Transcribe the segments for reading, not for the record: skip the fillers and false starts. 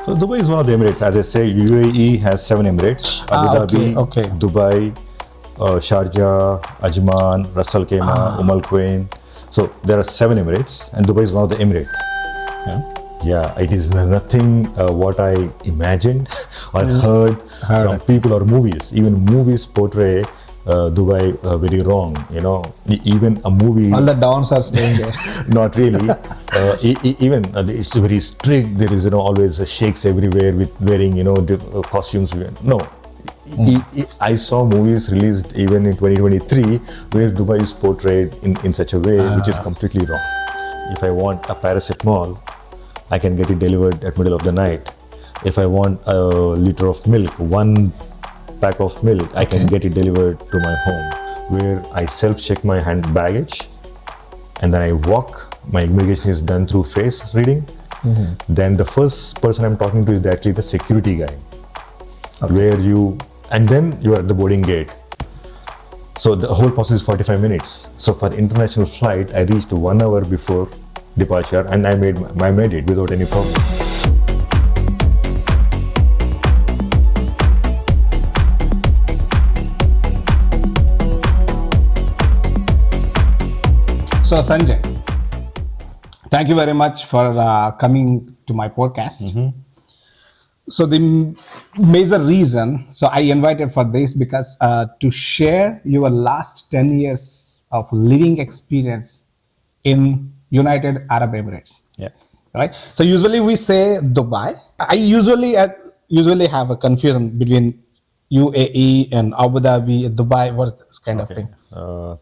So Dubai is one of the Emirates. As I say, UAE has 7 Emirates: Abu Dhabi, okay. Dubai, Sharjah, Ajman, Ras Al Khaimah, Al Quwain. So there are 7 Emirates, and Dubai is one of the Emirate. Yeah, it is nothing what I imagined or heard from people or movies. Even movies portray Dubai very wrong. You know, even a movie. All the dons are staying there. Not really. Even it's very strict. There is always sheikhs everywhere with wearing costumes. No, I saw movies released even in 2023 where Dubai is portrayed in such a way which is completely wrong. If I want a paracetamol, I can get it delivered at middle of the night. If I want a liter of milk, 1 pack of milk, I can get it delivered to my home, where I self-check my hand baggage, and then I walk. My immigration is done through face reading. Then the first person I'm talking to is actually the security guy, and then you are at the boarding gate. So the whole process is 45 minutes. So for the international flight, I reached 1 hour before departure, and I made it without any problem. So Sanjay, thank you very much for coming to my podcast. So the major reason, so I invited for this because to share your last 10 years of living experience in United Arab Emirates. Yeah. Right. So usually we say Dubai. I usually have a confusion between UAE and Abu Dhabi, Dubai, what's this kind of thing?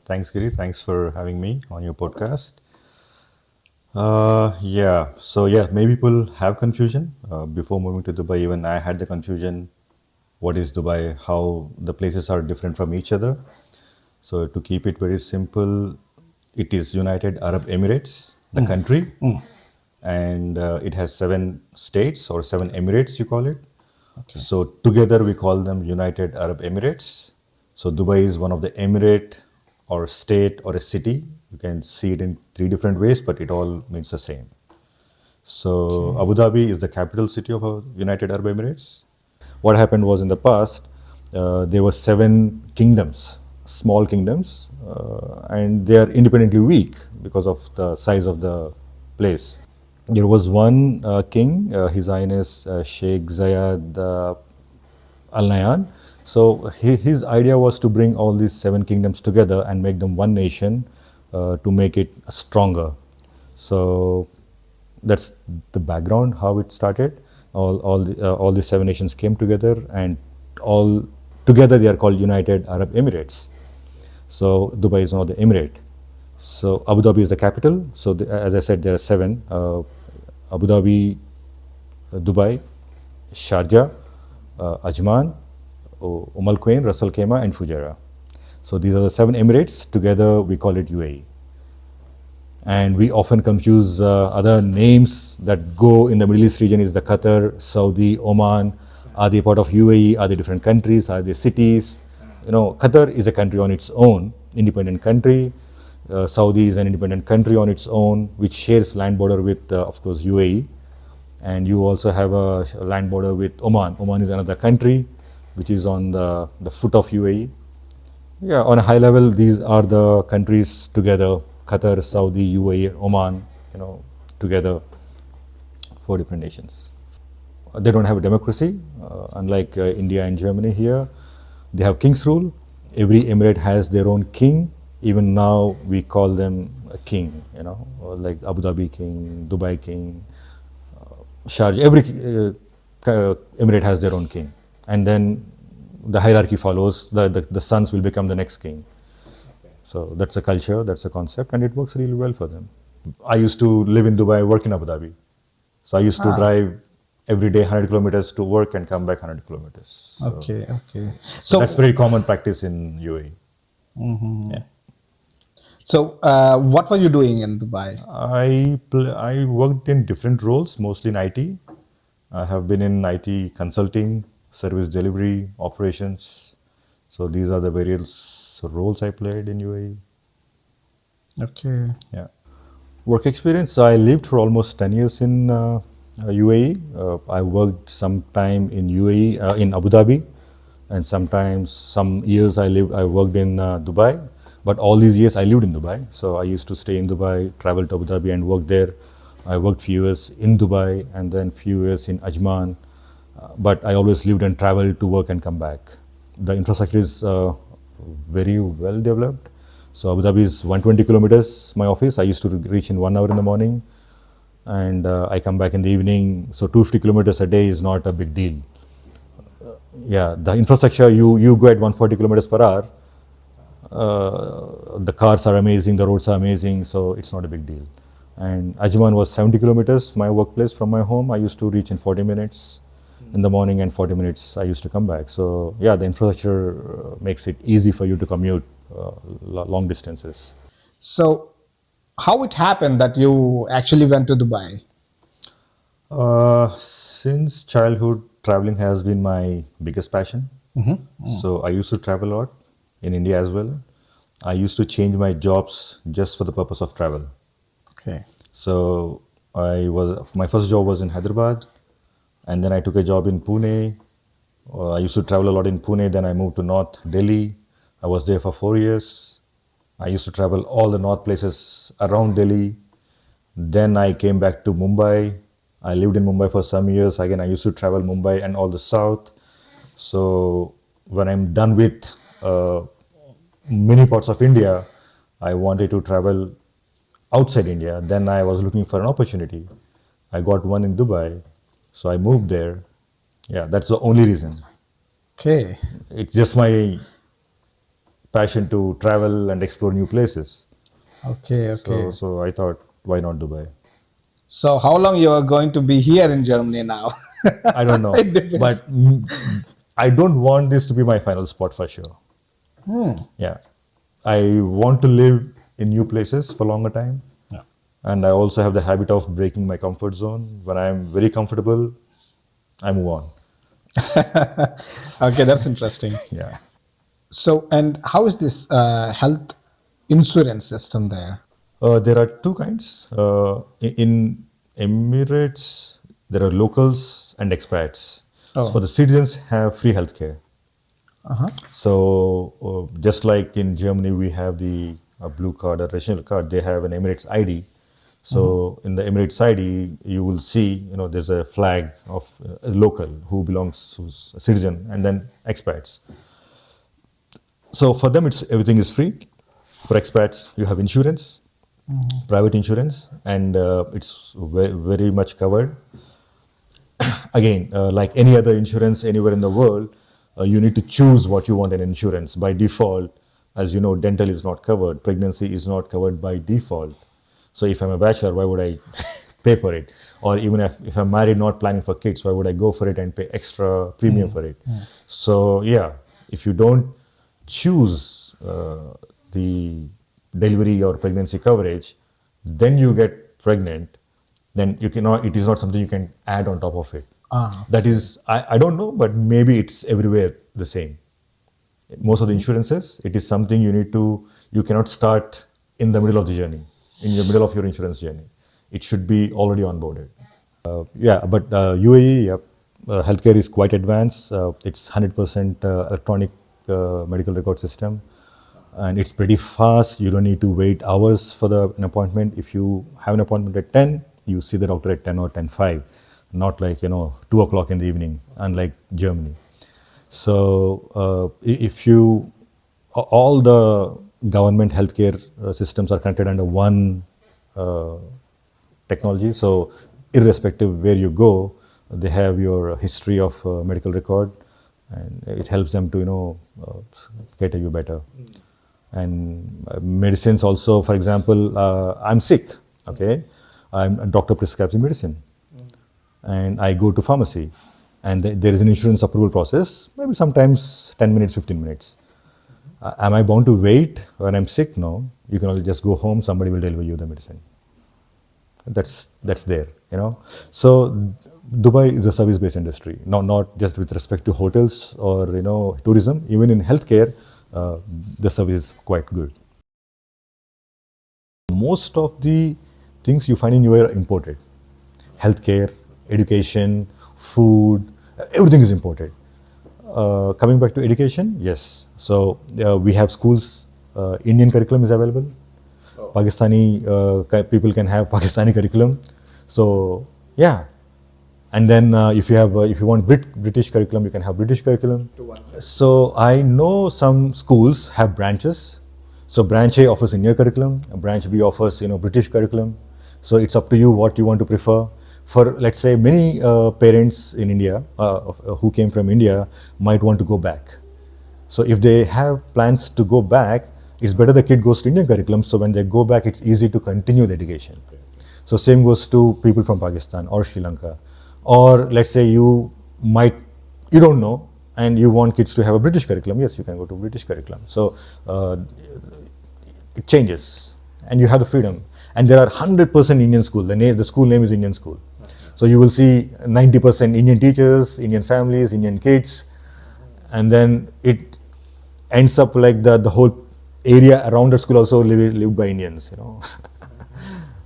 Thanks, Giri. Thanks for having me on your podcast. Many people have confusion. Before moving to Dubai, even I had the confusion. What is Dubai? How the places are different from each other. So to keep it very simple, it is United Arab Emirates, the country, and it has 7 states or 7 Emirates, you call it. Okay. So together we call them United Arab Emirates. So Dubai is one of the emirate or state or a city. You can see it in 3 different ways, but it all means the same. So Abu Dhabi is the capital city of United Arab Emirates. What happened was, in the past, there were 7 kingdoms, small kingdoms, and they are independently weak because of the size of the place. There was one king, His Highness Sheikh Zayed Al Nahyan. So his idea was to bring all these 7 kingdoms together and make them one nation to make it stronger. So that's the background, how it started. All the 7 nations came together, and all together they are called United Arab Emirates. So Dubai is one of the emirate. So Abu Dhabi is the capital. So as I said, there are 7: Abu Dhabi, Dubai, Sharjah, Ajman, Al Quwain, Ras Al Khaimah, and Fujairah. So these are the 7 Emirates. Together we call it UAE. And we often confuse other names that go in the Middle East region. Is the Qatar, Saudi, Oman. Are they part of UAE? Are they different countries? Are they cities? Qatar is a country on its own, independent country. Saudi is an independent country on its own, which shares land border with, of course, UAE. And you also have a land border with Oman. Oman is another country which is on the foot of UAE. Yeah, on a high level, these are the countries together: Qatar, Saudi, UAE, Oman, together, 4 different nations. They don't have a democracy, unlike India and Germany here. They have king's rule. Every emirate has their own king. Even now, we call them a king, like Abu Dhabi king, Dubai king, Sharjah. Every emirate has their own king. And then the hierarchy follows. The sons will become the next king. So that's a culture, that's a concept, and it works really well for them. I used to live in Dubai, work in Abu Dhabi. So I used to drive every day 100 kilometers to work and come back 100 kilometers. So Okay. So that's very common practice in UAE. Yeah. So what were you doing in Dubai? I worked in different roles, mostly in IT. I have been in IT consulting, service delivery, operations. So these are the various roles I played in UAE. Okay. Yeah. Work experience, I lived for almost 10 years in UAE. I worked some time in UAE, in Abu Dhabi, and sometimes some years I worked in Dubai. But all these years I lived in Dubai. So I used to stay in Dubai, travel to Abu Dhabi and work there. I worked few years in Dubai and then few years in Ajman. But I always lived and traveled to work and come back. The infrastructure is very well developed. So Abu Dhabi is 120 kilometers, my office. I used to reach in 1 hour in the morning and I come back in the evening. So 250 kilometers a day is not a big deal. Yeah, the infrastructure, you go at 140 kilometers per hour. The cars are amazing, the roads are amazing, so it's not a big deal. And Ajman was 70 kilometers, my workplace from my home. I used to reach in 40 minutes in the morning and 40 minutes I used to come back. So yeah, the infrastructure makes it easy for you to commute long distances. So, how it happened that you actually went to Dubai? Since childhood, traveling has been my biggest passion. So I used to travel a lot in India as well. I used to change my jobs just for the purpose of travel. Okay. So my first job was in Hyderabad, and then I took a job in Pune. I used to travel a lot in Pune. Then I moved to North Delhi. I was there for 4 years. I used to travel all the north places around Delhi. Then I came back to Mumbai. I lived in Mumbai for some years. Again, I used to travel Mumbai and all the south. So when I'm done with many parts of India, I wanted to travel outside India. Then I was looking for an opportunity. I got one in Dubai, so I moved there. Yeah, that's the only reason. Okay. It's just my passion to travel and explore new places. Okay. Okay. So I thought, why not Dubai? So, how long you are going to be here in Germany now? I don't know, It depends. but I don't want this to be my final spot for sure. Yeah, I want to live in new places for longer time, Yeah. and I also have the habit of breaking my comfort zone. When I'm very comfortable, I move on. Okay, that's interesting. Yeah. So, and how is this health insurance system there? There are two kinds. In Emirates, there are locals and expats. So for Oh. the citizens, have free healthcare. Uh-huh. So just like in Germany, we have the blue card or regional card. They have an Emirates ID. So in the Emirates ID, you will see, there's a flag of a local who belongs, who's a citizen, and then expats. So for them, it's everything is free. For expats, you have insurance, private insurance, and it's very much covered. Again, like any other insurance anywhere in the world, you need to choose what you want in insurance. By default, as you know, dental is not covered, pregnancy is not covered by default. So if I'm a bachelor, why would I pay for it? Or even if I'm married, not planning for kids, why would I go for it and pay extra premium for it? So yeah, if you don't choose the delivery or pregnancy coverage, then you get pregnant, then you cannot, it is not something you can add on top of it. Ah. That is, I don't know, but maybe it's everywhere the same. Most of the insurances, it is something you cannot start in the middle of the journey, in the middle of your insurance journey. It should be already onboarded. Yeah, but UAE, healthcare is quite advanced. It's 100% electronic medical record system, and it's pretty fast. You don't need to wait hours for an appointment. If you have an appointment at 10, you see the doctor at 10 or 10:05, not like 2 o'clock in the evening, unlike Germany. So if you all the government healthcare systems are connected under one uh, technology. So irrespective where you go, they have your history of medical record, and it helps them to cater you better. And medicines also, for example, I'm sick, okay, a doctor prescribes me medicine, and I go to pharmacy, and there is an insurance approval process, maybe sometimes 10 minutes, 15 minutes. Am I bound to wait when I'm sick? No. You can only just go home, somebody will deliver you the medicine. That's there. So Dubai is a service-based industry, not just with respect to hotels or tourism. Even in healthcare, the service is quite good. Most of the things you find in UAE are imported. Healthcare, education, food, everything is imported. Coming back to education, yes. So we have schools. Indian curriculum is available. Pakistani people can have Pakistani curriculum. So yeah, and then if you want British curriculum, you can have British curriculum. So I know some schools have branches. So branch A offers Indian curriculum, branch B offers British curriculum. So it's up to you what you want to prefer. For let's say many parents in India who came from India might want to go back. So if they have plans to go back, it's better the kid goes to Indian curriculum. So when they go back, it's easy to continue the education. So same goes to people from Pakistan or Sri Lanka, or let's say you don't know and you want kids to have a British curriculum. Yes, you can go to British curriculum. So it changes, and you have the freedom. And there are 100% Indian school. The school name is Indian school. So you will see 90% Indian teachers, Indian families, Indian kids, and then it ends up like the whole area around the school also lived by Indians.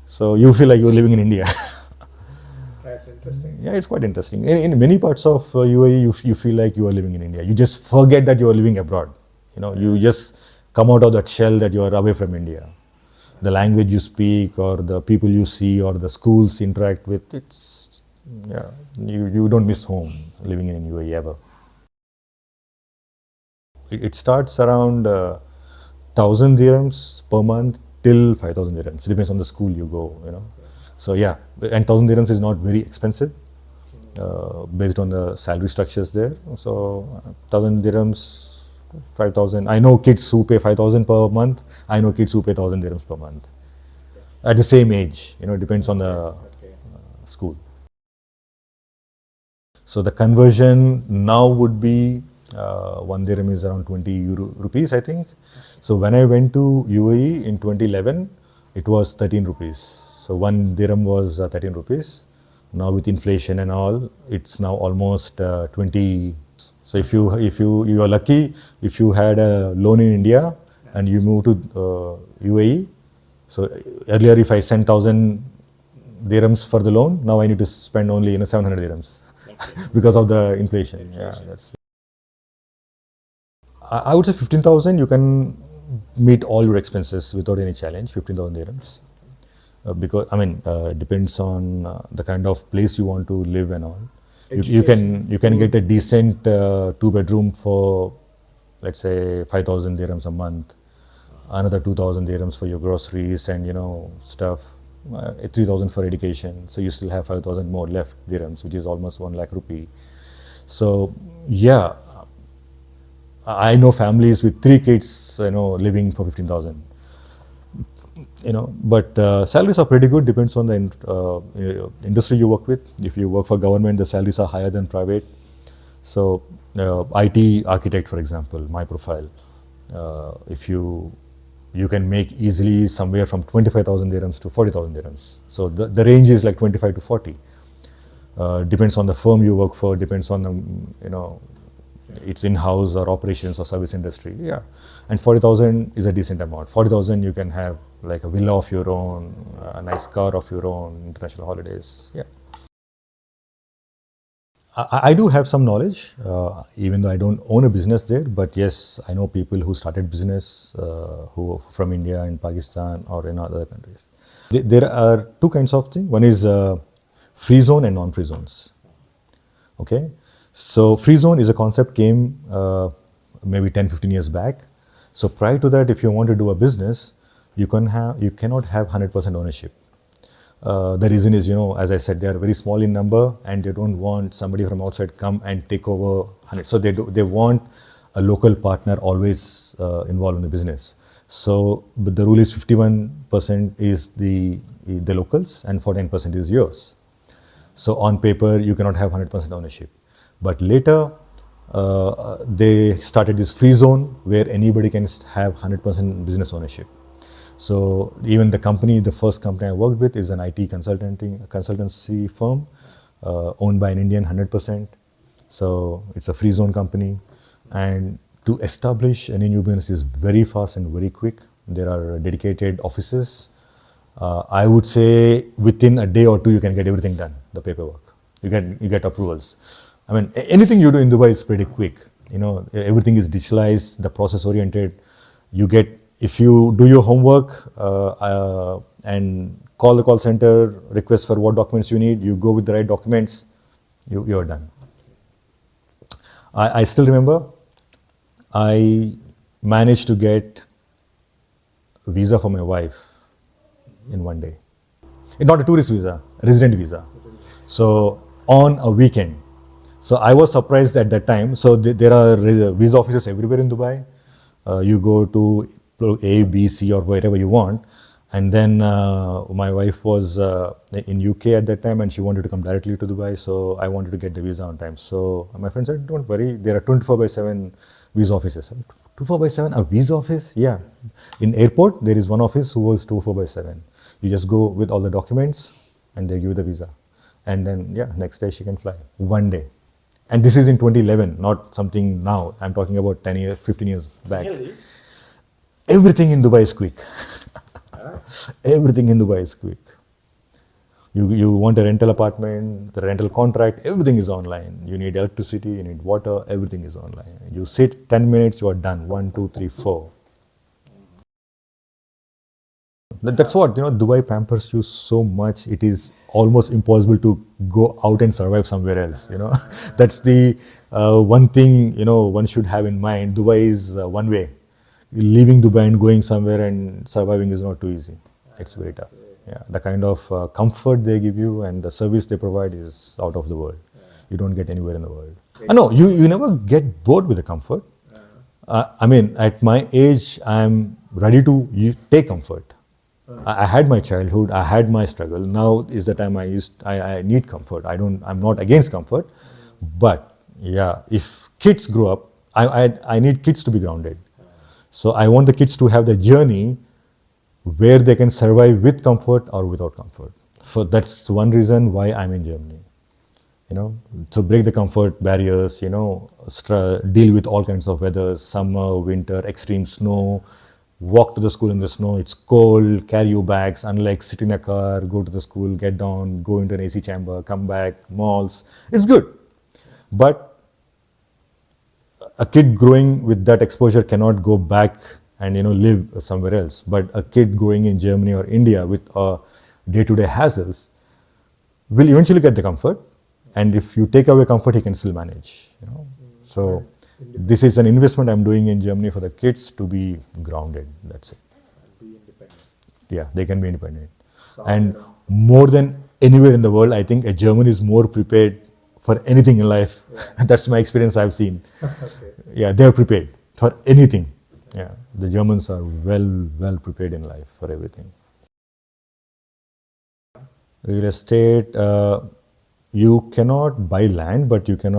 So you feel like you're living in India. That's interesting. Yeah, it's quite interesting. In many parts of UAE, you feel like you are living in India. You just forget that you are living abroad. You just come out of that shell that you are away from India. The language you speak, or the people you see, or the schools interact with, you don't miss home living in UAE ever. It starts around 1,000 dirhams per month till 5,000 dirhams. It depends on the school you go. So yeah, and 1,000 dirhams is not very expensive based on the salary structures there. So 1,000 dirhams, 5,000. I know kids who pay 5,000 per month. I know kids who pay 1,000 dirhams per month at the same age. It depends on the school. So the conversion now would be 1 dirham is around 20 rupees, I think. So when I went to UAE in 2011, it was 13 rupees. So 1 dirham was 13 rupees. Now with inflation and all, it's now almost 20. So if you are lucky, if you had a loan in India and you move to UAE, so earlier if I sent 1,000 dirhams for the loan, now I need to spend only 700 dirhams because of the inflation. Yeah, I would say 15,000. You can meet all your expenses without any challenge. 15,000 dirhams, because depends on the kind of place you want to live and all. You can get a decent 2-bedroom for, let's say, 5,000 dirhams a month, another 2,000 dirhams for your groceries and stuff, 3,000 for education. So you still have 5,000 more left dirhams, which is almost 1 lakh rupee. So yeah, I know families with 3 kids, living for 15,000. But salaries are pretty good. Depends on the industry you work with. If you work for government, the salaries are higher than private. So IT architect, for example, my profile, if you can make easily somewhere from 25,000 dirhams to 40,000 dirhams. So the range is like 25 to 40. Depends on the firm you work for. Depends on the it's in-house or operations or service industry. Yeah, and 40,000 is a decent amount. 40,000 you can have like a villa of your own, a nice car of your own, international holidays. Yeah, I do have some knowledge, even though I don't own a business there. But yes, I know people who started business who from India and Pakistan or in other countries. There are 2 kinds of things. One is free zone and non-free zones. Okay. So free zone is a concept came maybe 10-15 years back. So prior to that, if you want to do a business, you cannot have 100% ownership. The reason is, as I said, they are very small in number and they don't want somebody from outside come and take over 100. So they want a local partner always involved in the business. So but the rule is 51% is the locals and 49% is yours. So on paper, you cannot have 100% ownership. But later, they started this free zone where anybody can have 100% business ownership. So even the first company I worked with is an IT consultancy firm owned by an Indian 100%. So it's a free zone company. And to establish any new business is very fast and very quick. There are dedicated offices I would say within a day or two you can get everything done, the paperwork. You get approvals. I mean, anything you do in Dubai is pretty quick. You know, everything is digitalized, the process oriented. You get, if you do your homework and call the call center, request for what documents you need, you go with the right documents, you're done. I still remember I managed to get a visa for my wife in one day. Not a tourist visa, a resident visa. So on a weekend. So I was surprised at that time. So there are visa offices everywhere in Dubai. You go to A, B, C, or wherever you want. And then my wife was in UK at that time, and she wanted to come directly to Dubai. So I wanted to get the visa on time. So my friend said, "Don't worry, there are 24/7 visa offices." 24/7 a visa office? Yeah. In airport, there is one office who was 24/7. You just go with all the documents, and they give you the visa. And then, yeah, next day she can fly. One day. And this is in 2011, not something now. I'm talking about 10 years, 15 years back. Really? Everything in Dubai is quick. Everything in Dubai is quick. You want a rental apartment, the rental contract, everything is online. You need electricity, you need water, everything is online. You sit 10 minutes, you are done. 1, 2, 3, 4. That's what, Dubai pampers you so much. It is almost impossible to go out and survive somewhere else. That's the one thing, one should have in mind. Dubai is one way. Leaving Dubai and going somewhere and surviving is not too easy. It's very tough. Yeah, the kind of comfort they give you and the service they provide is out of the world. You don't get anywhere in the world. No, you never get bored with the comfort. I mean, at my age, I'm ready to take comfort. I had my childhood, I had my struggle. Now is the time I need comfort. I'm not against comfort, but yeah, if kids grow up, I need kids to be grounded. So I want the kids to have the journey where they can survive with comfort or without comfort. So that's one reason why I'm in Germany. To break the comfort barriers, deal with all kinds of weathers, summer, winter, extreme snow, walk to the school in the snow, it's cold, carry your bags, unlike sit in a car, go to the school, get down, go into an AC chamber, come back, malls. It's good. But a kid growing with that exposure cannot go back and live somewhere else. But a kid growing in Germany or India with day-to-day hassles will eventually get the comfort. And if you take away comfort, he can still manage. So this is an investment I'm doing in Germany for the kids to be grounded. That's it. Be independent. Yeah, they can be independent. And more than anywhere in the world, I think a German is more prepared for anything in life. Yeah. That's my experience I've seen. Okay. Yeah, they're prepared for anything. Yeah, the Germans are well prepared in life for everything. Real estate, you cannot buy land, but you can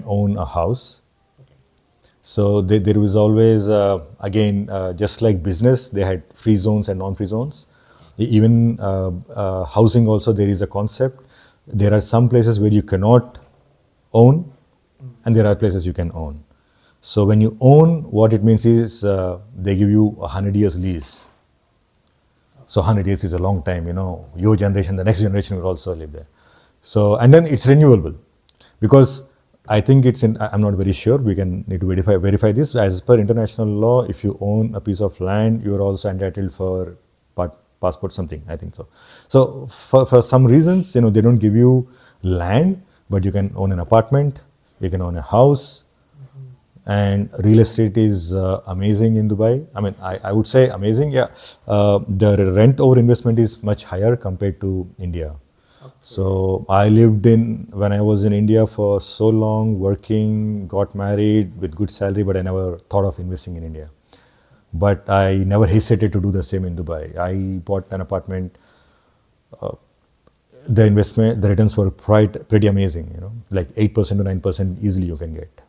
own a house. Okay. So there was always, just like business, they had free zones and non-free zones. Even housing also, there is a concept. There are some places where you cannot own, and there are places you can own. So when you own, what it means is they give you 100 years lease. So 100 years is a long time, your generation, the next generation will also live there. So, and then it's renewable, because I think I'm not very sure, we need to verify this. As per international law, if you own a piece of land, you're also entitled for passport something, I think so. So for some reasons, they don't give you land, but you can own an apartment, you can own a house. And real estate is amazing in Dubai. I mean, I would say amazing, yeah. The rent over investment is much higher compared to India. Okay. So I lived when I was in India for so long, working, got married with good salary, but I never thought of investing in India. But I never hesitated to do the same in Dubai. I bought an apartment. The returns were pretty amazing, like 8% to 9% easily you can get.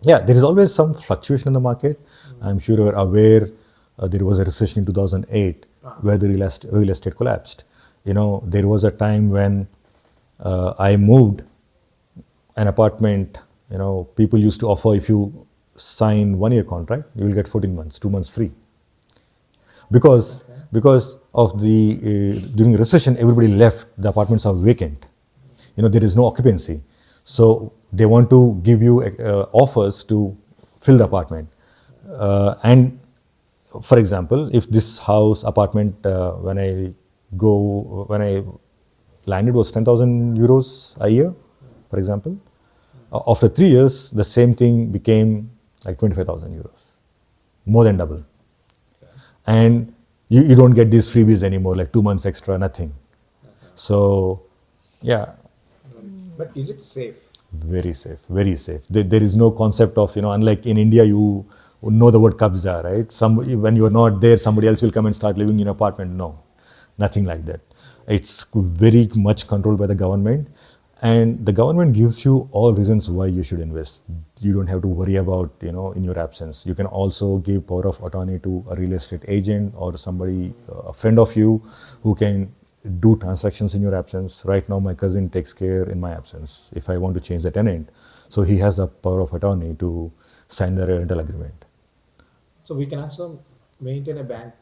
Yeah, there is always some fluctuation in the market. I'm sure you're aware there was a recession in 2008 where the real estate collapsed. There was a time when I moved an apartment, people used to offer, if you sign 1 year contract, you will get 14 months, 2 months free. because of the during recession everybody left, the apartments are vacant, there is no occupancy, so they want to give you offers to fill the apartment. And for example, if this house apartment when I landed was 10,000 euros a year, for example, after 3 years the same thing became like 25,000 euros, more than double. And you don't get these freebies anymore, like 2 months extra, nothing. So yeah, But is it safe? very safe, very safe. There is no concept of, unlike in India, you know the word kabza, right? When you are not there, somebody else will come and start living in an apartment. No, nothing like that. It's very much controlled by the government, and the government gives you all reasons why you should invest. You don't have to worry about, in your absence. You can also give power of attorney to a real estate agent or somebody, a friend of you, who can do transactions in your absence. Right now, my cousin takes care in my absence if I want to change the tenant. So he has a power of attorney to sign the rental agreement. So we can also maintain a bank.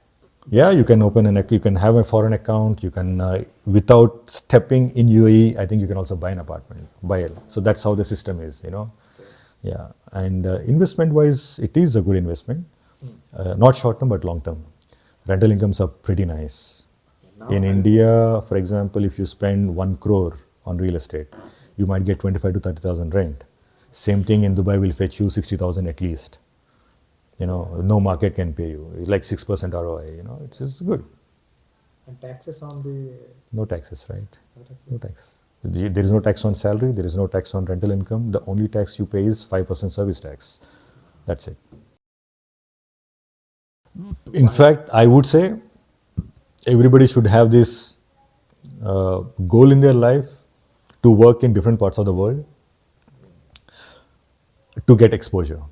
Yeah, you can you can have a foreign account. You can, without stepping in UAE, I think you can also buy an apartment, buy it. So that's how the system is. Yeah, and investment wise, it is a good investment. Not short term, but long term. Rental incomes are pretty nice. In India, for example, if you spend 1 crore on real estate, you might get 25 to 30,000 rent. Same thing in Dubai will fetch you 60,000 at least. No market can pay you. It's like 6% ROI. It's good. And taxes on the. No taxes, right? No tax. There is no tax on salary. There is no tax on rental income. The only tax you pay is 5% service tax. That's it. In fact, I would say everybody should have this goal in their life to work in different parts of the world to get exposure.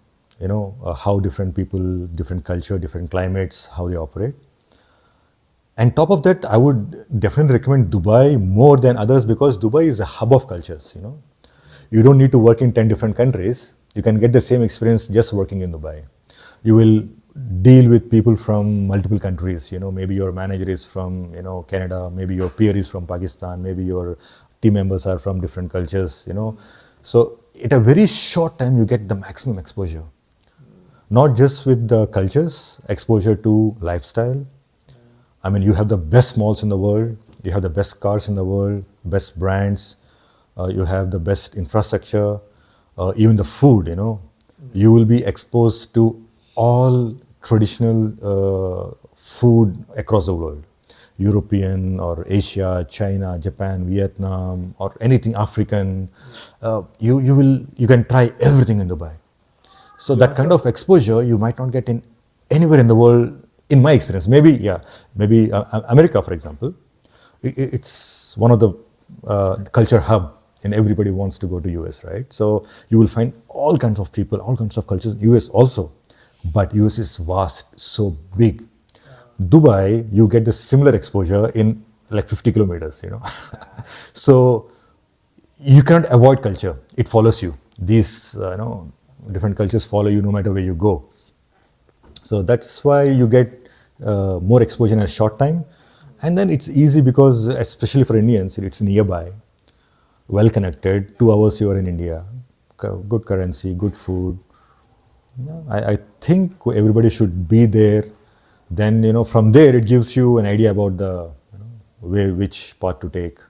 How different people, different culture, different climates, how they operate. And top of that, I would definitely recommend Dubai more than others because Dubai is a hub of cultures. You don't need to work in 10 different countries. You can get the same experience just working in Dubai. You will deal with people from multiple countries. Maybe your manager is from, Canada, maybe your peer is from Pakistan, maybe your team members are from different cultures, So at a very short time, you get the maximum exposure. Not just with the cultures, exposure to lifestyle. I mean, you have the best malls in the world, you have the best cars in the world, best brands, you have the best infrastructure, even the food, You will be exposed to all traditional food across the world. European or Asia, China, Japan, Vietnam, or anything African. You can try everything in Dubai. So that kind of exposure you might not get in anywhere in the world, in my experience. Maybe America, for example, it's one of the culture hub, and everybody wants to go to US, right? So you will find all kinds of people, all kinds of cultures. US also, but US is vast, so big. Dubai, you get the similar exposure in like 50 kilometers, So you cannot avoid culture. It follows you. These, different cultures follow you no matter where you go. So that's why you get more exposure in a short time. And then it's easy because, especially for Indians, it's nearby, well connected. 2 hours you are in India, good currency, good food. I think everybody should be there. Then, from there it gives you an idea about the which path to take.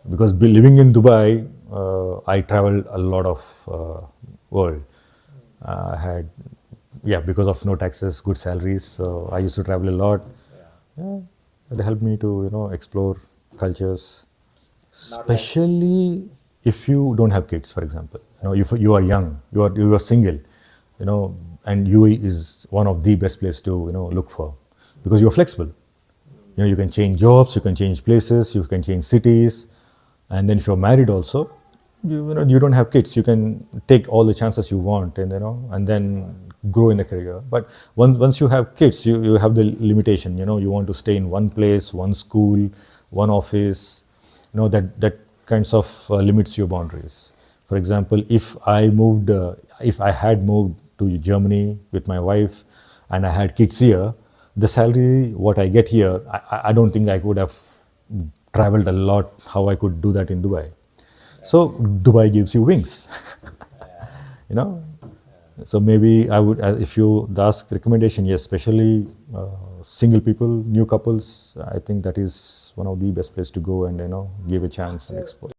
Because living in Dubai, I traveled a lot of world. I had, because of no taxes, good salaries. So I used to travel a lot. Yeah, it helped me to explore cultures, especially if you don't have kids, for example. If you are young, you are single, and UAE is one of the best places to look for because you're flexible. You can change jobs, you can change places, you can change cities, and then if you're married also, you don't have kids, you can take all the chances you want, and then grow in the career. But once you have kids, you have the limitation. You want to stay in one place, one school, one office. That kinds of limits your boundaries. For example, if I had moved to Germany with my wife and I had kids here, the salary what I get here, I don't think I could have traveled a lot how I could do that in Dubai. So Dubai gives you wings. You know, so maybe I would, if you ask recommendation, yes, especially single people, new couples, I think that is one of the best place to go and give a chance and explore.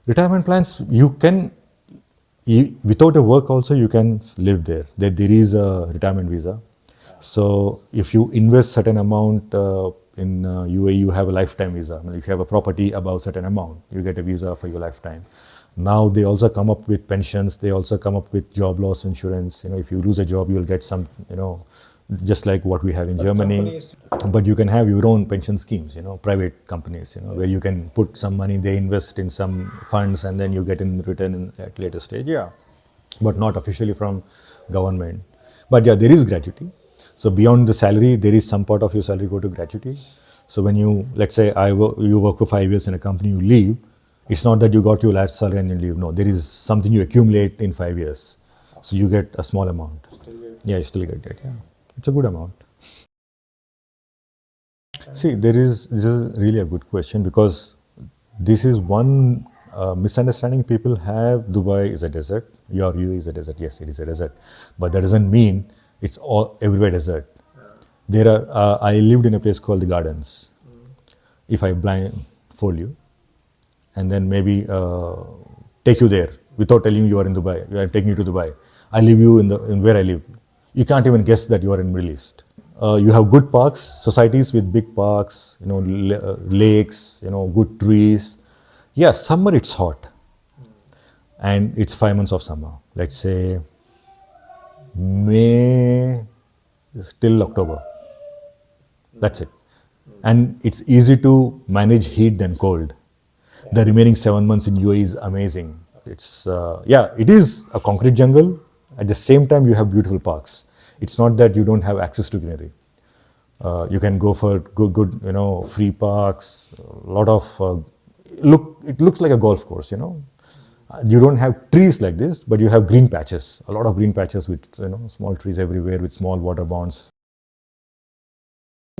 Retirement plans, you can, without a work also you can live there. There is a retirement visa. So if you invest certain amount in UAE, you have a lifetime visa. I mean, if you have a property above certain amount, you get a visa for your lifetime. Now they also come up with pensions. They also come up with job loss insurance. If you lose a job, you will get some, just like what we have in Germany. But you can have your own pension schemes, private companies, where you can put some money, they invest in some funds, and then you get in return at later stage. Yeah, but not officially from government. But yeah, there is gratuity. So beyond the salary, there is some part of your salary go to gratuity. So when you, let's say, you work for 5 years in a company, you leave. It's not that you got your last salary and you leave. No, there is something you accumulate in 5 years. So you get a small amount. Yeah, you still get that. Yeah, it's a good amount. See, this is really a good question, because this is one misunderstanding people have. Dubai is a desert. Your UAE is a desert. Yes, it is a desert, but that doesn't mean it's all everywhere desert. There are. I lived in a place called the Gardens. If I blindfold you, and then maybe take you there without telling you are in Dubai, I'm taking you to Dubai. I leave you in where I live. You can't even guess that you are in Middle East. You have good parks, societies with big parks, lakes, good trees. Yeah, summer it's hot, and it's 5 months of summer. Let's say May till October. That's it, and it's easy to manage heat than cold. The remaining 7 months in UAE is amazing. It's it is a concrete jungle. At the same time, you have beautiful parks. It's not that you don't have access to greenery. You can go for good, free parks. A lot of it looks like a golf course. You don't have trees like this, but you have green patches. A lot of green patches with small trees everywhere with small water bounds.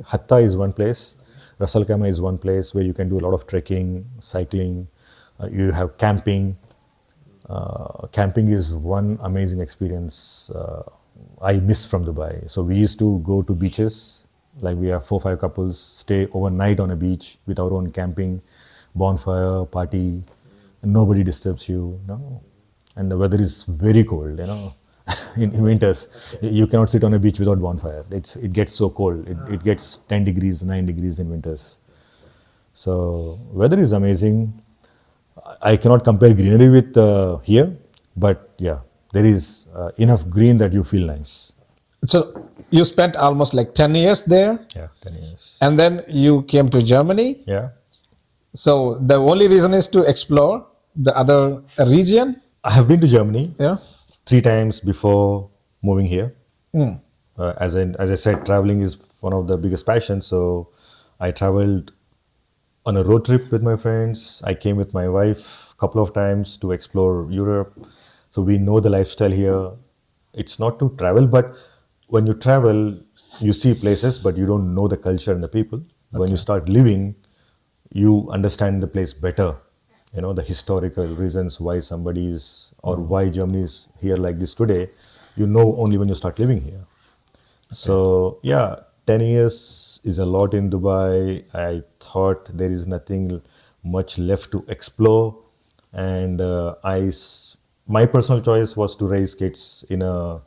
Hatta is one place. Ras Al Khaimah is one place where you can do a lot of trekking, cycling. You have camping. Camping is one amazing experience I miss from Dubai. So we used to go to beaches, like we have 4-5 couples, stay overnight on a beach with our own camping, bonfire, party, and nobody disturbs you, and the weather is very cold, in winters. You cannot sit on a beach without bonfire. It gets so cold. It gets 10 degrees, 9 degrees in winters. So weather is amazing. I cannot compare greenery with here, but yeah, there is enough green that you feel nice. So you spent almost like 10 years there, Yeah, 10 years. and then you came to Germany. Yeah. So the only reason is to explore the other region. I have been to Germany Yeah. 3 times before moving here. As I said, traveling is one of the biggest passions. So I traveled on a road trip with my friends. I came with my wife a couple of times to explore Europe. So we know the lifestyle here. It's not to travel, but when you travel, you see places, but you don't know the culture and the people. When you start living, you understand the place better. The historical reasons why somebody is, or why Germany is here like this today, you know only when you start living here. So yeah, 10 years is a lot in Dubai. I thought there is nothing much left to explore, and my personal choice was to raise kids in a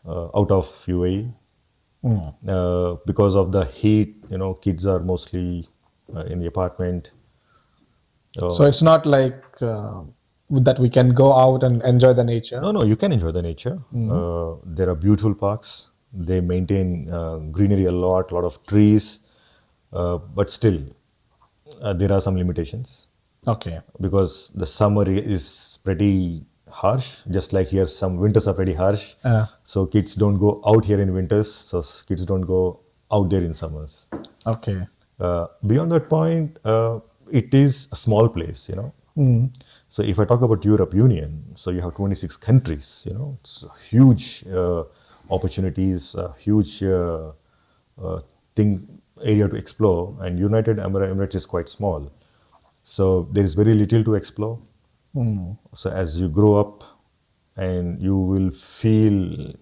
out of UAE. Because of the heat. Kids are mostly in the apartment. So it's not like that we can go out and enjoy the nature. No, you can enjoy the nature. There are beautiful parks. They maintain greenery a lot of trees, but still there are some limitations. Okay. Because the summer is pretty harsh, just like here some winters are pretty harsh. So kids don't go out here in winters, so kids don't go out there in summers. Okay. Beyond that point, it is a small place, So if I talk about Europe Union, so you have 26 countries, it's a huge opportunities, a huge thing area to explore. And United Arab Emirates is quite small, so there is very little to explore. So as you grow up, and you will feel,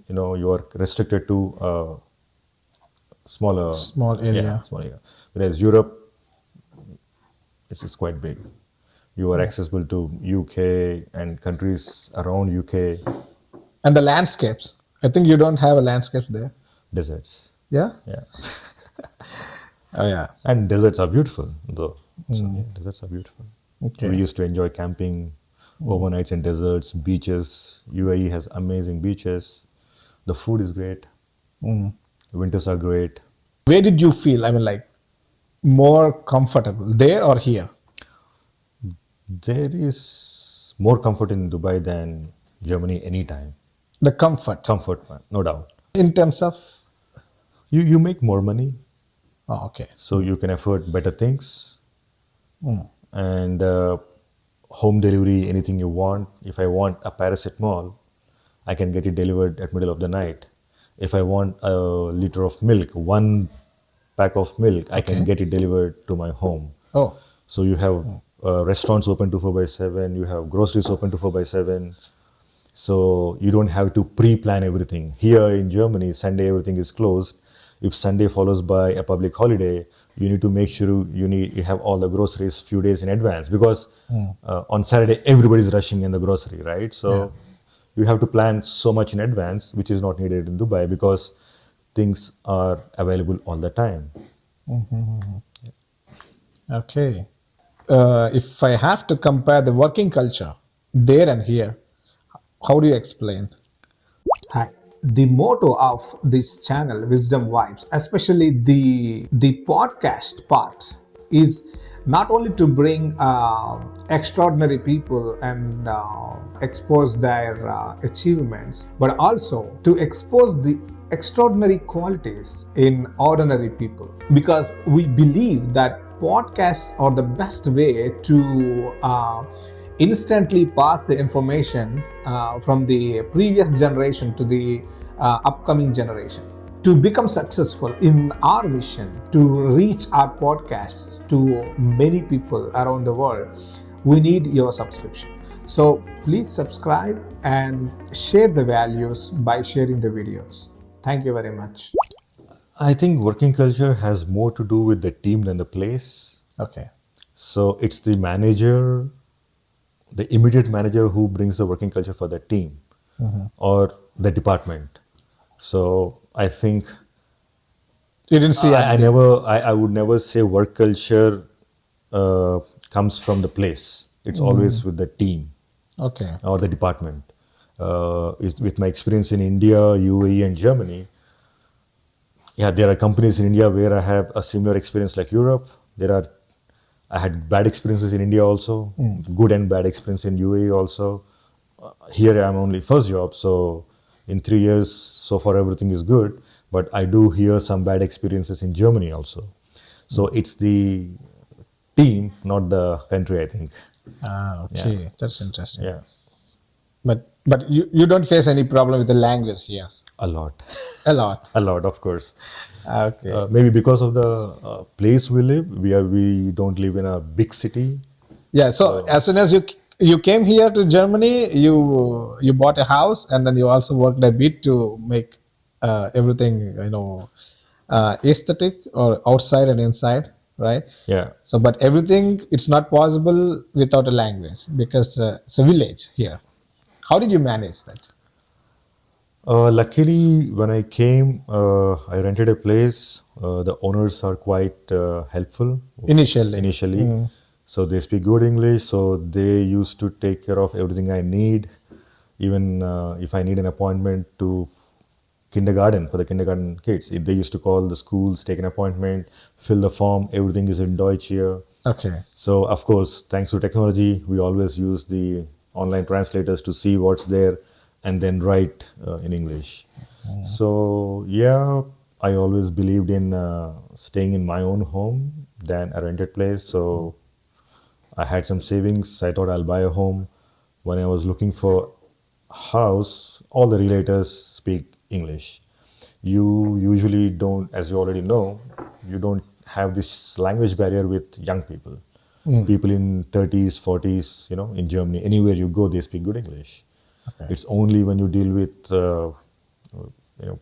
you are restricted to smaller, Small yeah, area. small area. Whereas Europe, it's quite big. You are accessible to UK and countries around UK. And the landscapes. I think you don't have a landscape there. Deserts, Yeah. yeah. Oh yeah. And deserts are beautiful, though. So yeah, deserts are beautiful. We Okay. used to enjoy camping overnights in deserts, beaches. UAE has amazing beaches. The food is great. Winters are great. Where did you feel? I mean, like more comfortable there or here? There is more comfort in Dubai than Germany anytime. The comfort Comfort, man, no doubt. in terms of. You make more money, Oh, okay. so you can afford better things. And home delivery, anything you want. If I want a paracetamol, I can get it delivered at middle of the night. If I want a liter of milk, one pack of milk, I can Okay. get it delivered to my home. Oh, So you have restaurants open 24 by 7, you have groceries open 24 by 7. So you don't have to pre-plan everything. Here in Germany, Sunday everything is closed. If Sunday follows by a public holiday, you need to make sure you have all the groceries few days in advance, because on Saturday everybody's rushing in the grocery, right? So you have to plan so much in advance, which is not needed in Dubai because things are available all the time. okay. If I have to compare the working culture there and here, how do you explain? Hi. The motto of this channel, Wisdom Vibes, especially the podcast part, is not only to bring extraordinary people and expose their achievements, but also to expose the extraordinary qualities in ordinary people. Because we believe that podcasts are the best way to instantly pass the information from the previous generation to the upcoming generation. To become successful in our mission to reach our podcasts to many people around the world, we need your subscription. So please subscribe and share the values by sharing the videos. Thank you very much. I think working culture has more to do with the team than the place. Okay. So it's the manager, the immediate manager, who brings the working culture for the team or the department. So I think You didn't see anything. I would never say work culture comes from the place. It's always with the team Okay. or the department. With my experience in India, UAE, and Germany, yeah, there are companies in India where I have a similar experience like Europe. I had bad experiences in India also, good and bad experience in UAE also. Here I'm only first job, so in 3 years so far everything is good. But I do hear some bad experiences in Germany also. So it's the team, not the country, I think. Ah, okay. That's interesting. Yeah, But you don't face any problem with the language here. a lot, A lot. a lot, of course. Okay. Maybe because of the place we live, we don't live in a big city. Yeah. So as soon as you came here to Germany, you bought a house and then you also worked a bit to make everything aesthetic or outside and inside, right? Yeah. So, but everything it's not possible without a language because it's a village here. How did you manage that? Luckily, when I came, I rented a place. The owners are quite helpful Initially. initially. So they speak good English. So they used to take care of everything I need. Even if I need an appointment to kindergarten for the kindergarten kids, they used to call the schools, take an appointment, fill the form. Everything is in Deutsch here. Okay. So of course, thanks to technology, we always use the online translators to see what's there and then write in English. So yeah, I always believed in staying in my own home than a rented place. So I had some savings. I thought I'll buy a home. When I was looking for a house, all the realtors speak English. You usually don't, as you already know, you don't have this language barrier with young people. People in 30s, 40s, in Germany, anywhere you go, they speak good English. Okay. It's only when you deal with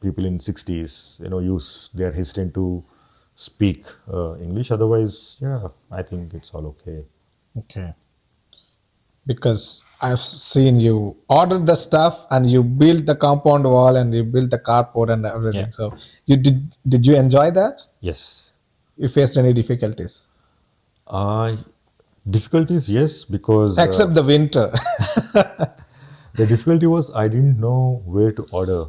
people in 60s, they are hesitant to speak English. Otherwise, yeah, I think it's all okay. Okay. Because I've seen you order the stuff and you build the compound wall and you build the carport and Yeah. everything. So you did you enjoy that? Yes. You faced any difficulties? Uh, Difficulties, yes, because Except the winter. the difficulty was I didn't know where to order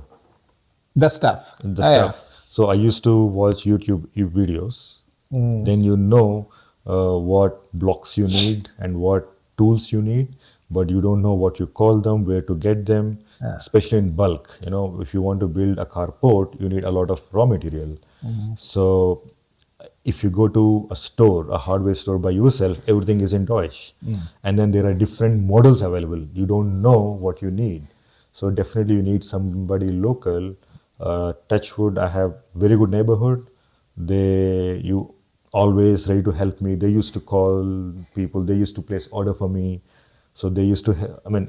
The stuff. the Yeah. stuff. So I used to watch YouTube videos. Then you know what blocks you need and what tools you need, but you don't know what you call them, where to get them, especially in bulk. If you want to build a carport, you need a lot of raw material. So if you go to a store, a hardware store by yourself, everything is in Deutsch. And then there are different models available. You don't know what you need. So definitely you need somebody local. Touchwood, I have very good neighborhood. You always ready to help me. They used to call people. They used to place order for me. So they used to,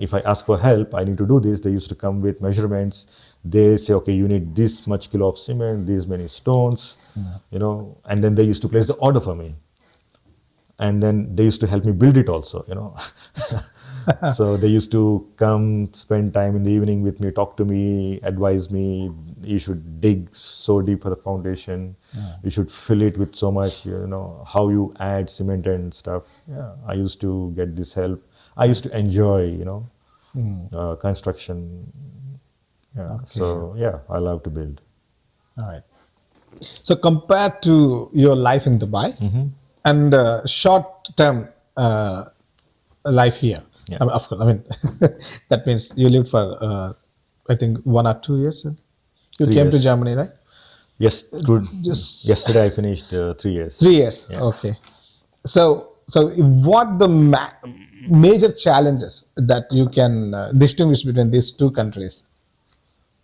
if I ask for help, I need to do this. They used to come with measurements. They say, okay, you need this much kilo of cement, these many stones, and then they used to place the order for me. And then they used to help me build it also. So they used to come, spend time in the evening with me, talk to me, advise me. You should dig so deep for the foundation. You should fill it with so much, how you add cement and stuff. Yeah, I used to get this help. I used to enjoy, construction. Yeah. So yeah, I love to build. All right. So compared to your life in Dubai and short term life here, Yeah. of course, that means you lived for I think 1 or 2 years. You 3 came to years. Germany, right? Yes. Just Yesterday I finished 3 years. 3 years. Yeah. Okay. So what the major challenges that you can distinguish between these two countries?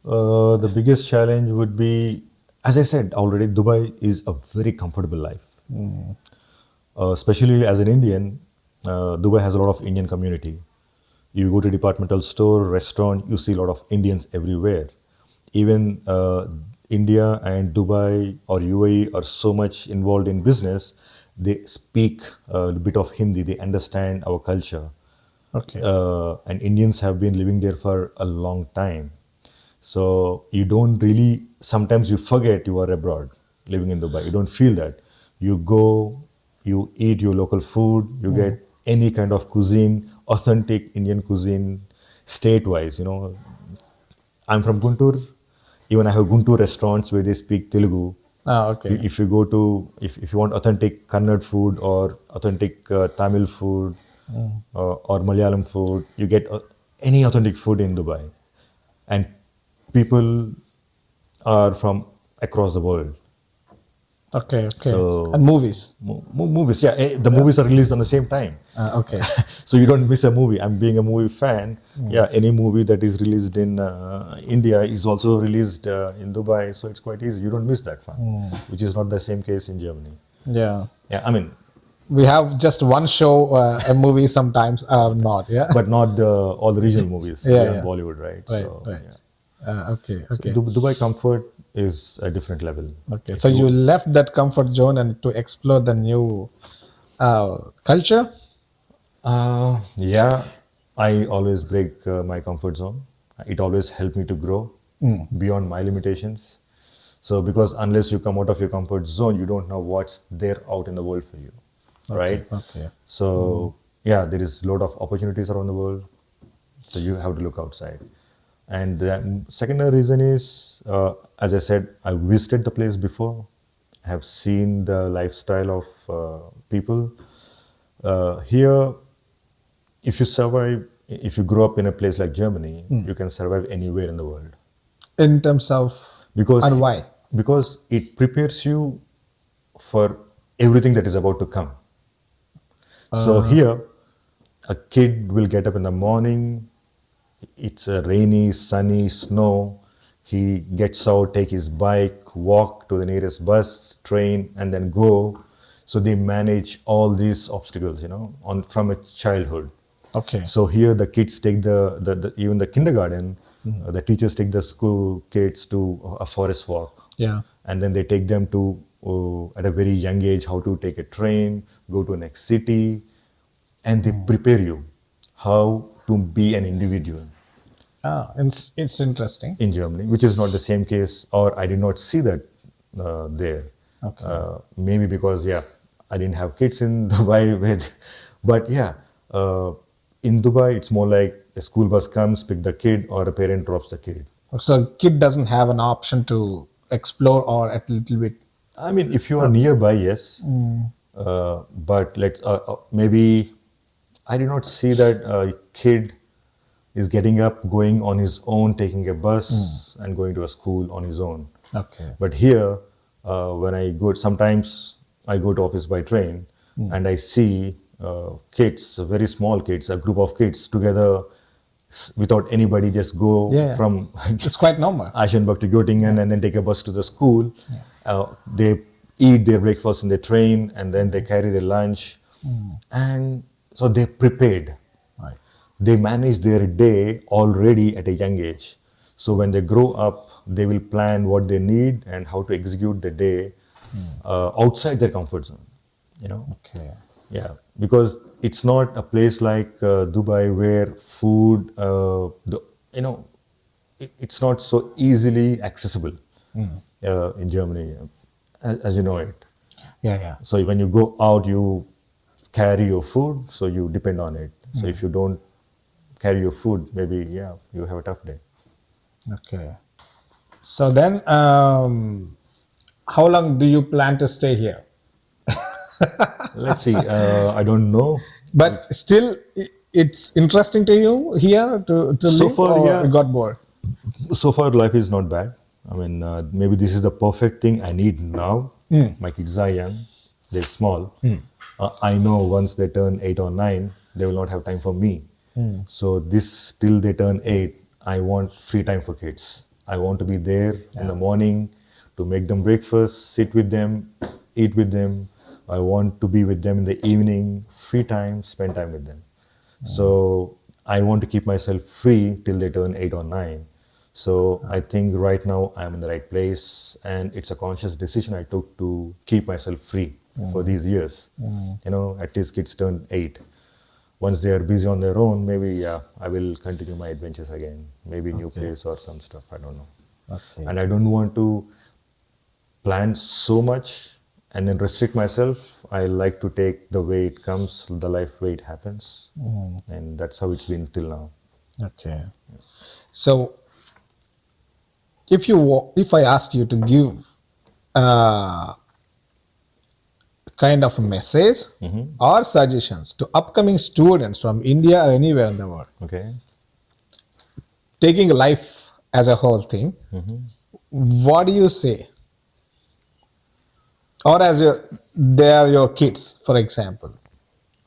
The biggest challenge would be, as I said already, Dubai is a very comfortable life. Especially as an Indian, Dubai has a lot of Indian community. You go to departmental store, restaurant, you see a lot of Indians everywhere. Even India and Dubai or UAE are so much involved in business, they speak a bit of Hindi, they understand our culture. Okay. And Indians have been living there for a long time. So you don't really, sometimes you forget you are abroad living in Dubai. You don't feel that. You go, you eat your local food, you get any kind of cuisine, authentic Indian cuisine, state-wise. I'm from Guntur. Even I have Guntur restaurants where they speak Telugu. Okay. If you go to, if you want authentic Kannada food or authentic Tamil food or Malayalam food, you get any authentic food in Dubai. And people are from across the world. Okay. So And movies. movies, yeah, the movies are released on the same time. Okay. So you don't miss a movie. I'm being a movie fan. Yeah, any movie that is released in India is also released in Dubai. So it's quite easy. You don't miss that fun, which is not the same case in Germany. Yeah. Yeah, We have just one show, a movie sometimes, not. Yeah. but not all the regional movies. Yeah. Bollywood, right? Right. So, Right. yeah. Okay. Dubai comfort is a different level. Okay. So you left that comfort zone and to explore the new culture. Yeah, I always break my comfort zone. It always helped me to grow beyond my limitations. So, because unless you come out of your comfort zone, you don't know what's there out in the world for you, right? Okay. So, yeah, there is a lot of opportunities around the world. So, you have to look outside. And the second reason is, as I said, I visited the place before. I have seen the lifestyle of people. Here, if you grow up in a place like Germany, you can survive anywhere in the world. In terms of and why? Because it prepares you for everything that is about to come. So here, a kid will get up in the morning. It's a rainy, sunny, snow. He gets out, take his bike, walk to the nearest bus, train, and then go. So they manage all these obstacles, on from a childhood. Okay. So here the kids take the even the kindergarten, the teachers take the school kids to a forest walk. Yeah. And then they take them to, at a very young age, how to take a train, go to next city, and they prepare you how to be an individual It's interesting. in Germany, which is not the same case, or I did not see that there. Okay. Maybe because, yeah, I didn't have kids in Dubai, but yeah, in Dubai, it's more like a school bus comes, pick the kid, or a parent drops the kid. So kid doesn't have an option to explore or at little bit. I mean, if you are nearby, yes. But maybe I did not see that a kid is getting up, going on his own, taking a bus, and going to a school on his own. Okay. But here, when I go, sometimes I go to office by train, and I see kids, very small kids, a group of kids together without anybody, just go Yeah. from It's quite normal. Aschenbach to Göttingen and then take a bus to the school. They eat their breakfast in the train and then they carry their lunch. And so they're prepared. Right. They manage their day already at a young age. So when they grow up, they will plan what they need and how to execute the day outside their comfort zone. Okay. Yeah, because it's not a place like Dubai where food, it's not so easily accessible in Germany, as you know it. Yeah. Yeah. So when you go out, you carry your food, so you depend on it. So if you don't carry your food, maybe, yeah, you have a tough day. Okay. So then, how long do you plan to stay here? Let's see, I don't know. But still, it's interesting to you here to So live, far, or yeah. you got bored? So far, life is not bad. I mean, maybe this is the perfect thing I need now. My kids are young, they're small. I know once they turn 8 or 9, they will not have time for me. So this till they turn 8, I want free time for kids. I want to be there in the morning to make them breakfast, sit with them, eat with them. I want to be with them in the evening, free time, spend time with them. So I want to keep myself free till they turn 8 or 9. So I think right now I'm in the right place, and it's a conscious decision I took to keep myself free for these years. At least kids turn 8. Once they are busy on their own, maybe, yeah, I will continue my adventures again. Maybe new place or some stuff, I don't know. Okay. And I don't want to plan so much and then restrict myself. I like to take the way it comes, the life way it happens. And that's how it's been till now. Okay. So, if I asked you to give kind of a message or suggestions to upcoming students from India or anywhere in the world, Okay. taking life as a whole thing, what do you say? Or they are your kids, for example.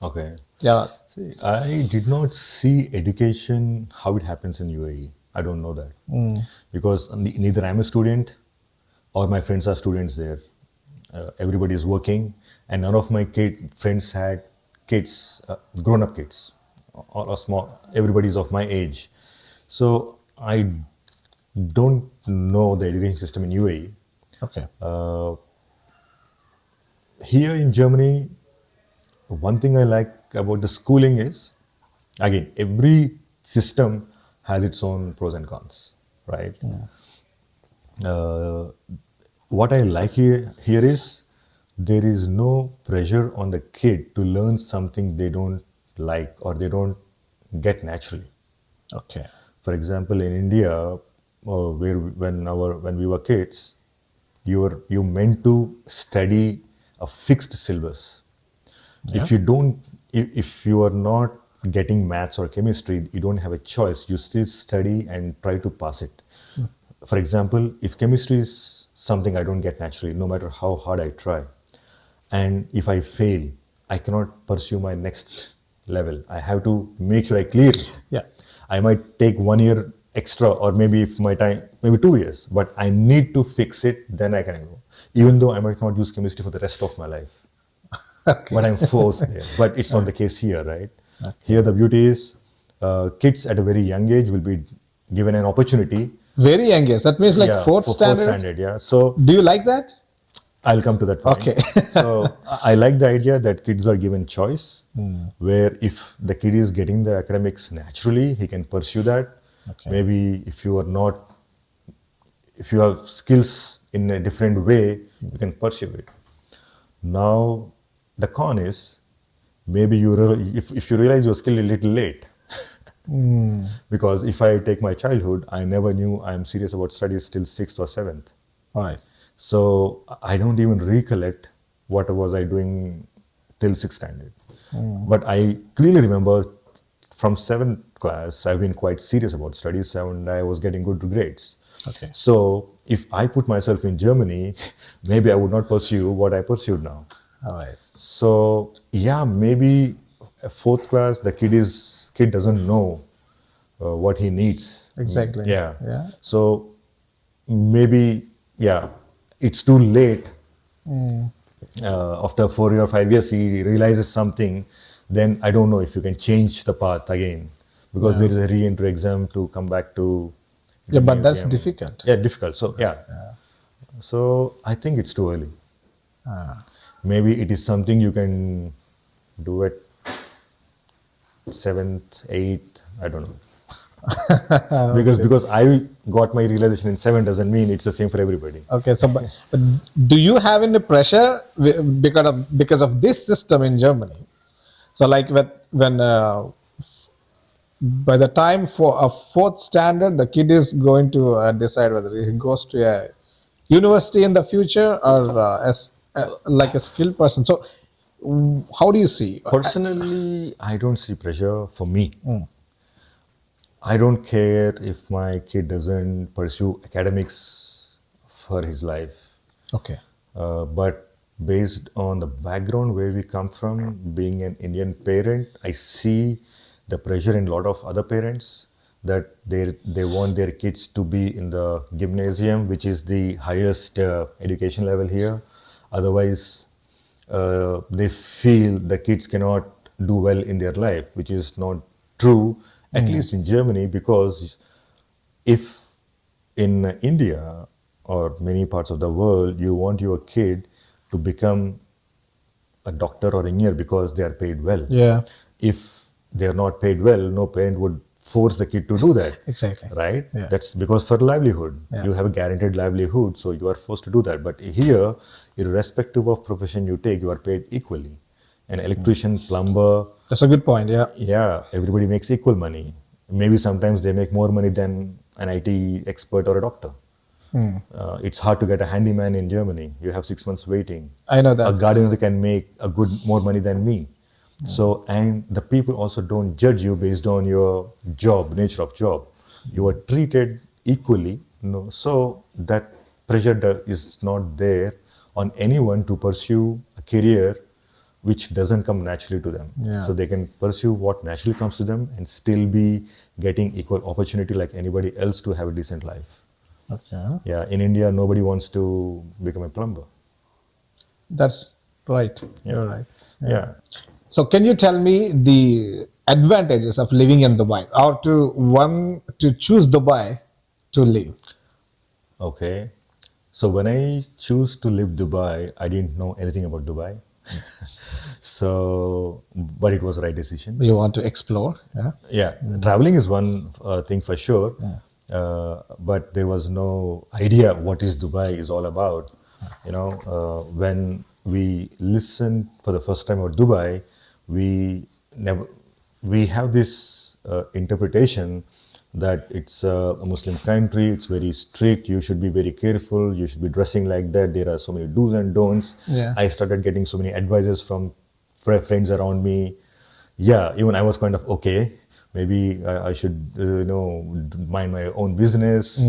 Okay. Yeah. See, I did not see education how it happens in UAE. I don't know that because neither I'm a student or my friends are students there. Everybody is working, and none of my friends had kids, grown-up kids, or small. Everybody's of my age, so I don't know the education system in UAE. Okay. Here in Germany, one thing I like about the schooling is, again, every system has its own pros and cons, right? What I like here is there is no pressure on the kid to learn something they don't like or they don't get naturally. Okay. For example, in India, when we were kids, you meant to study a fixed syllabus. Yeah. If you are not getting maths or chemistry, you don't have a choice. You still study and try to pass it. For example, if chemistry is something I don't get naturally, no matter how hard I try, and if I fail, I cannot pursue my next level. I have to make sure I clear it. Yeah. I might take 1 year extra, or maybe if my time, maybe 2 years, but I need to fix it, then I can go. Even though I might not use chemistry for the rest of my life, Okay. but I'm forced there. But it's not the case here, right? Here, the beauty is kids at a very young age will be given an opportunity. Very young age. That means like Yeah, fourth for fourth standard. standard. Yeah. So Do you like that? I'll come to that point. Okay. So I like the idea that kids are given choice, where if the kid is getting the academics naturally, he can pursue that. Okay. Maybe if you are not, if you have skills in a different way, you can pursue it. Now, the con is maybe if you realize your skill a little late. Because if I take my childhood, I never knew I'm serious about studies till sixth or seventh. All right. So I don't even recollect what was I doing till sixth standard. But I clearly remember from seventh class, I've been quite serious about studies and I was getting good grades. Okay. So if I put myself in Germany, maybe I would not pursue what I pursued now. All right. So yeah, maybe fourth class, the kid doesn't know what he needs. Exactly. Yeah. Yeah. So maybe it's too late. After 4 or 5 years, he realizes something. Then I don't know if you can change the path again, because there is a re-entry exam to come back to. Yeah, but that's museum. difficult. Yeah, difficult. So so I think it's too early. Maybe it is something you can do at seventh, eighth. I don't know. because I got my realization in seven doesn't mean it's the same for everybody. Okay. So, but do you have any pressure because of this system in Germany? So, like when by the time for a fourth standard, the kid is going to decide whether he goes to a university in the future or as like a skilled person. So, how do you see? Personally, I don't see pressure for me. I don't care if my kid doesn't pursue academics for his life. Okay. But based on the background where we come from, being an Indian parent, I see the pressure in a lot of other parents that they want their kids to be in the gymnasium, which is the highest education level here. Otherwise, they feel the kids cannot do well in their life, which is not true, at least in Germany, because if in India or many parts of the world, you want your kid to become a doctor or engineer because they are paid well. Yeah. If they are not paid well, no parent would force the kid to do that. Exactly. Right? Yeah. That's because for livelihood. Yeah. You have a guaranteed livelihood, so you are forced to do that. But here, irrespective of profession you take, you are paid equally. An electrician, plumber, That's a good point. Yeah. yeah, everybody makes equal money. Maybe sometimes they make more money than an IT expert or a doctor. It's hard to get a handyman in Germany. You have 6 months waiting. I know A that. gardener can make a good more money than me. So, and the people also don't judge you based on your job, nature of job. You are treated equally. No, so that pressure is not there on anyone to pursue a career which doesn't come naturally to them. Yeah. So they can pursue what naturally comes to them and still be getting equal opportunity like anybody else to have a decent life. Okay. Yeah, in India, nobody wants to become a plumber. That's right. You're right. Yeah. So, can you tell me the advantages of living in Dubai, or to choose Dubai to live? Okay. So when I choose to live Dubai, I didn't know anything about Dubai. So, but it was the right decision. You want to explore? Yeah. Yeah, traveling is one thing for sure, but there was no idea what is Dubai is all about. When we listened for the first time about Dubai, we have this interpretation that it's a Muslim country, it's very strict, you should be very careful, you should be dressing like that, there are so many do's and don'ts. Yeah. I started getting so many advices from friends around me. Yeah, even I was kind of, okay, maybe I should, mind my own business,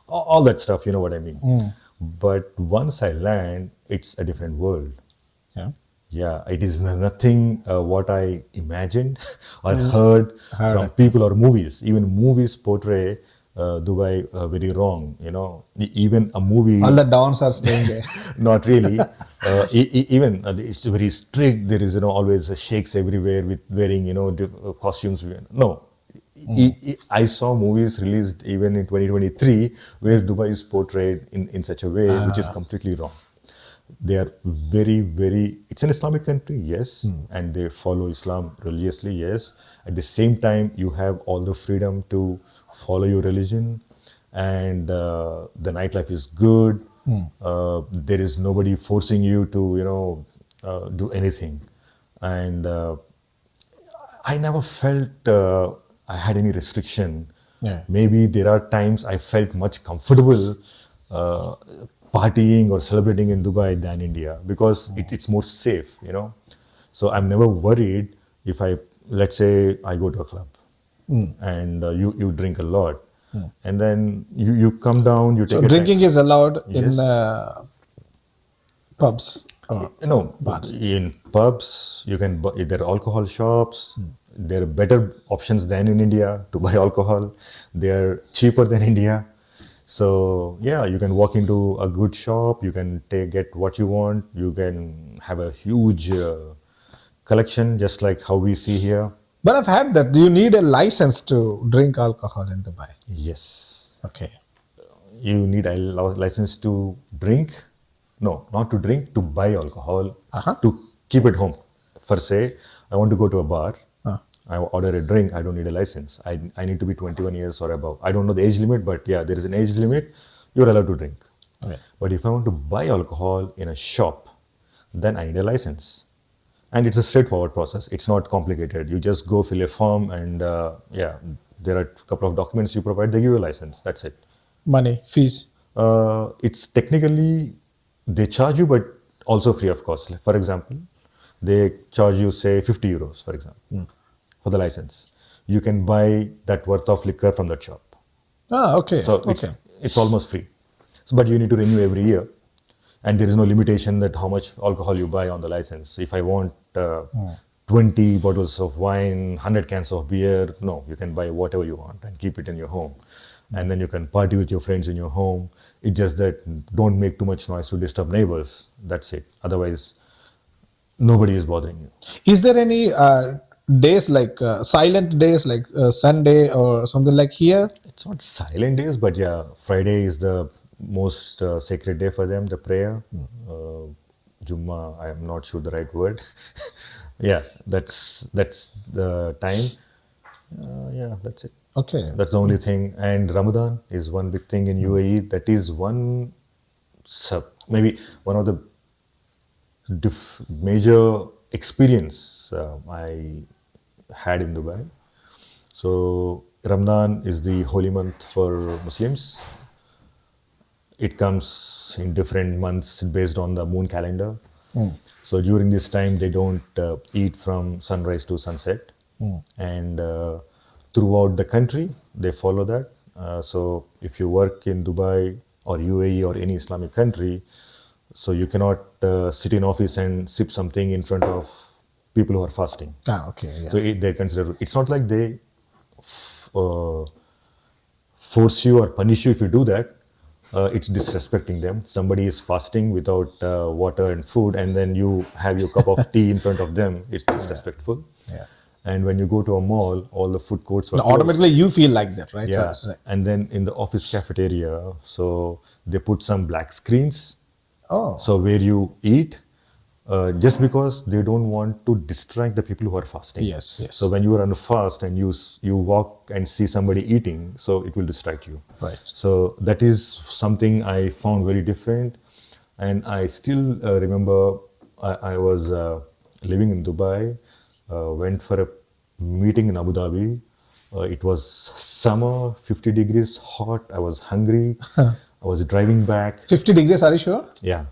all that stuff, you know what I mean. But once I land, it's a different world. Yeah. Yeah, it is nothing what I imagined or heard from people or movies. Even movies portray Dubai very wrong. Even a All movie, the dons are staying there. not really. Even it's very strict. There is always sheikhs everywhere with wearing costumes. No, I saw movies released even in 2023 where Dubai is portrayed in such a way which is completely wrong. They are very, very, it's an Islamic country, yes, and they follow Islam religiously, yes. At the same time, you have all the freedom to follow your religion, and the nightlife is good. There is nobody forcing you to, do anything. And I never felt I had any restriction. Yeah. Maybe there are times I felt much comfortable uh, partying or celebrating in Dubai than India because it's more safe. So I'm never worried if let's say I go to a club and you drink a lot and then you come down, you So take a drinking taxi. is allowed in Yes. pubs or No, bars. in pubs, you can buy, there are alcohol shops. There are better options than in India to buy alcohol. They are cheaper than India. So, yeah, you can walk into a good shop. You can get what you want. You can have a huge collection, just like how we see here. But I've had that. Do you need a license to drink alcohol in Dubai? Yes. Okay. You need a license to drink. No, not to drink, to buy alcohol, Uh-huh. to keep it home. For say, I want to go to a bar. Uh. I order a drink. I don't need a license. I need to be 21 years or above. I don't know the age limit, but yeah, there is an age limit. You're allowed to drink. Okay. But if I want to buy alcohol in a shop, then I need a license. And it's a straightforward process. It's not complicated. You just go fill a form and yeah, there are a couple of documents you provide. They give you a license. That's it. Money, fees. It's technically, they charge you, but also free of cost. Like, for example, they charge you, say, 50 euros, for example, for the license. You can buy that worth of liquor from that shop. Ah, okay. So Okay. it's almost free. So, but you need to renew every year. And there is no limitation that how much alcohol you buy on the license. If I want 20 bottles of wine, 100 cans of beer, no, you can buy whatever you want and keep it in your home. And then you can party with your friends in your home. It's just that don't make too much noise to disturb neighbors. That's it. Otherwise, nobody is bothering you. Is there any days like silent days like Sunday or something like here? It's not silent days, but yeah, Friday is the most sacred day for them, the prayer. Jumma, I am not sure the right word. Yeah, that's the time. Yeah, that's it. Okay. That's the only thing. And Ramadan is one big thing in UAE. That is one maybe one of the major experience I had in Dubai. So Ramadan is the holy month for Muslims. It comes in different months based on the moon calendar. So during this time, they don't eat from sunrise to sunset. And throughout the country, they follow that. So if you work in Dubai or UAE or any Islamic country, so you cannot sit in office and sip something in front of people who are fasting. Ah, okay. Yeah. So they consider, it's not like they force you or punish you if you do that. It's disrespecting them. Somebody is fasting without water and food, and then you have your cup of tea in front of them. It's disrespectful. Yeah. And when you go to a mall, all the food courts were Now, closed. automatically you feel like that, right? Yeah. So it's And then in the office cafeteria, so they put some black screens. oh. So where you eat, just because they don't want to distract the people who are fasting. Yes, yes. So when you are on a fast and you walk and see somebody eating, so it will distract you. Right. So that is something I found very different, and I still remember I was living in Dubai, went for a meeting in Abu Dhabi. It was summer, 50 degrees hot. I was hungry. I was driving back. 50 degrees, are you sure? Yeah.